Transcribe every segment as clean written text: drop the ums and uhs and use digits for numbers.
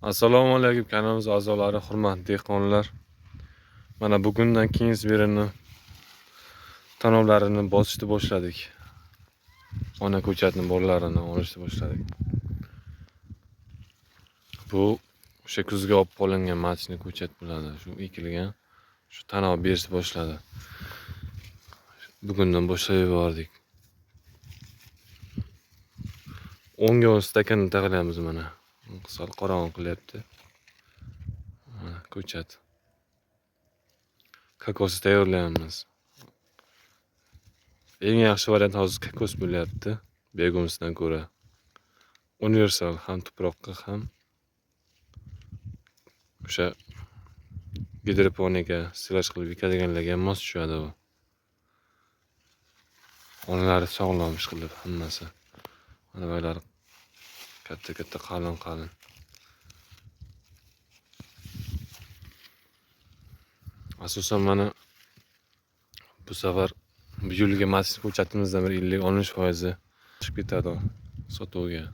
Assalomu alaykum kanalimiz a'zolari, hurmatli dehqonlar. Mana bugundan Kingsbury'ni tanovlarini bosishni boshladik. Ona ko'chatni bolalarini olishni boshladik. Bu o'sha kuzga olib qolingan matchni ko'chat bo'ladi. Shu ekilgan, shu tanov berishni boshladi. Bugundan boshlab yubordik. 10 ga stakanni taqlaymiz mana. Sal qorong'i qilyapti. Mana ko'chat. Kokos tayyorlaymiz. Eng yaxshi variant hozir kokos bo'lyapti. Begumsidan ko'ra. Universal ham tuproqqa ham o'sha gidroponika silaj qilib ekadiganlarga ham mos tushadi u. Onlari sog'lom ish qilib hammasi. Mana bular katta qalin. Asosan mana bu safar bu yilgi masjid ko'chatimizdan bir 50-60% chiqib ketadi sotuvga.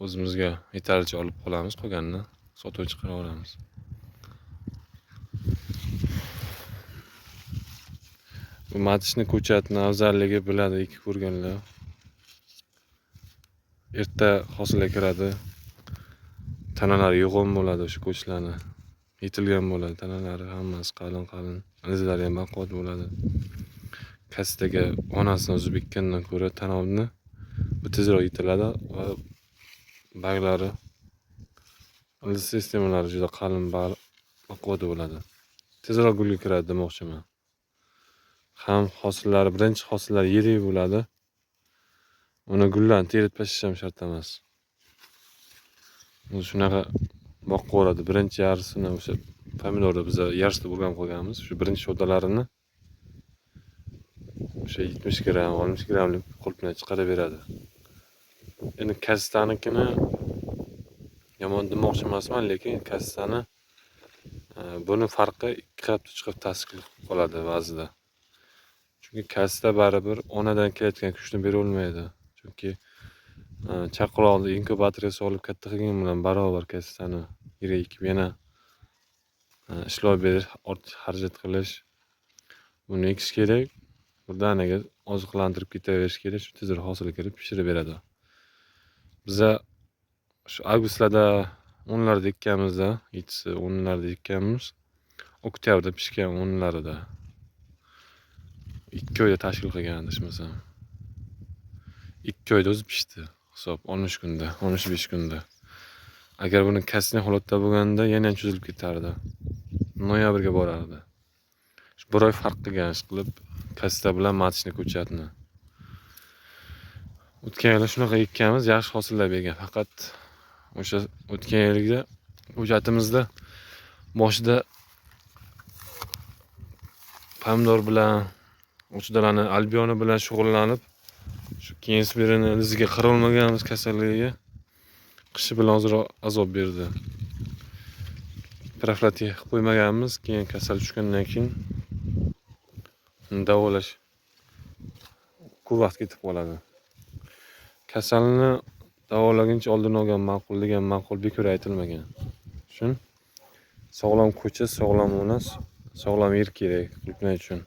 O'zimizga yetarlicha olib qolamiz, qolganini sotuvga chiqarib olamiz. Bu matishni ko'chatni afzalligi biladi ekib ko'rganlar. Erta hosilga kiradi. Tanalari yo'g'on bo'ladi o'sha ko'chlarni. Yetilgan bo'ladi, tanalari hammasi qalin. Izlari ham baquvvat bo'ladi. Kastaga onasini o'zi bekkandan ko'ra tanovni bu tezroq yetiladi va baglari ildiz sistemalari juda qalin, baquvvat bo'ladi. Tezroq gulga kiradi demoqchiman. Ham hosillari birinchi hosillar yirik bo'ladi. Uni gullarni terib tashlash ham shart emas. Shunaqa boqib ko'radi. Birinchi yarısini o'sha pomidorda biz yarısida bo'lgan qo'yganmiz. Shu birinchi shodalarini o'sha 70 gram, 60 gramlik qulpdan chiqarib beradi. Endi kastanikini yomon demoqchi emasman, lekin kastani buni farqi 2 hafta 3 hafta ta'sir qoladi ba'zida. Chunki kasta baribir onadan kelayotgan kuchni bera olmaydi. Chunki chaqaloqni inkubatorga solib katta qilgan bilan barobar kastani yirik ekib yana ishlov berish, ortiq xarajat qilish. Buni ekish kerak. Birdaniga oziqlantirib ketaverish kerak. Shu tezroq hosilga kirib pishirib beradi. Biza shu avgustlarda 10larda ekkanmizda, 7si 10larda ekkanmiz. Oktyabrda pishgan 10larida. 2 oyda tashkil qilgan desmasam. 2 oyda o'zi pishdi. Hisob 13 kunda, 15 kunda. Agar buni kasni holatda bo'lganda yana cho'zilib ketardi. Noyabrga borardi. Shu bir oy farq qilgan ish qilib kasta bilan matishni ko'chatni. O'tgan yil shunaqa ekkanmiz, yaxshi hosillar bergan. Faqat o'sha o'tgan yilda ko'chatimizda boshida pomidor bilan o'chdalarni albioni bilan shug'ullanib, shu Kingsbury'ni iziga qirolmaganmiz kasalligiga. Qishi bilan ozroq azob berdi. Profilaktika qilib qo'ymaganmiz, keyin kasal tushgandan keyin davolash ko'p vaqt ketib qoladi. Kasalni davolaguncha oldini olgan ma'qul degan ma'qul bekor aytilmagan. Shun sog'lom ko'cha, sog'lom ona, sog'lom yer kerak qilgan uchun.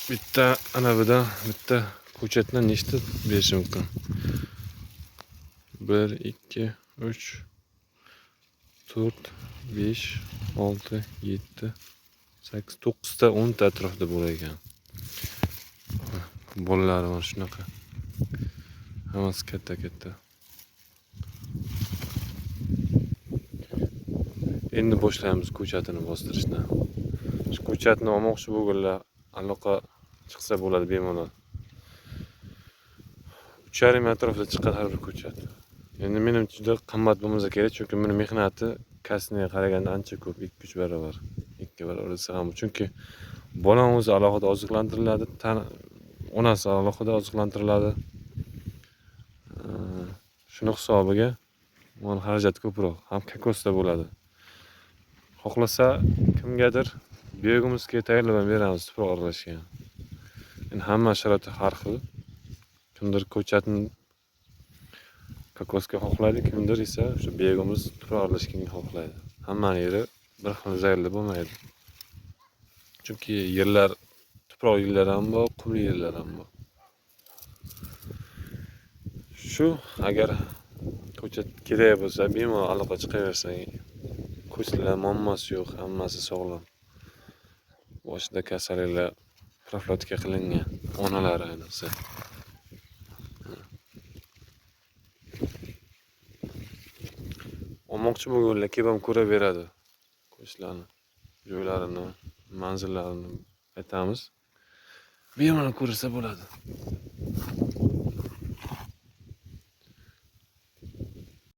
Bitta anavidan bitta ko'chatdan nechta berish mumkin? 1 2 3 4 5 6 7 8 9 ta 10 ta atrofida bo'lar ekan. Bolalari mana shunaqa. Hammasi katta. Endi boshlaymiz ko'chatini bostirishni. Shu ko'chatni olmoqchi bo'lganlar aloqa chiqsa bo'ladi bemalol. 3,5 atrofida chiqadi har bir ko'chat. Endi menimcha juda qimmat bo'lmasa kerak, chunki buni mehnati kasniga qaraganda ancha ko'p, 2-3 barobar. 2 barobar desa ham, chunki bolam o'zi alohida oziqlantiriladi, onasi alohida oziqlantiriladi. Shuni hisobiga mana xarajat ko'proq, ham kokosda bo'ladi. Xohlasa kimgadir begumizga tayyorlab beramiz tuproq aralashgan. Endi hamma sharoiti har xil. Kimdir ko'chatni kokosga xohlaydi, kimdir esa o'sha begimiz tuproq aralashganga xohlaydi. Hammani yeri bir xil zaylda bo'lmaydi. Chunki yerlar tuproq yerlar ham bor, qumli yerlar ham bor. Shu agar ko'chat kerak bo'lsa, bemalol aloqa chiqaversang, ko'chatlar muammosi yo'q, hammasi sog'lom. Boshida kasalliklar profilaktika qilingan, onalar ayniqsa. Olmoqchi bo'lganlar kelib ham ko'raveradi ko'chatlarni, joylarini, manzillarini aytamiz. Bemalol ko'rsa bo'ladi.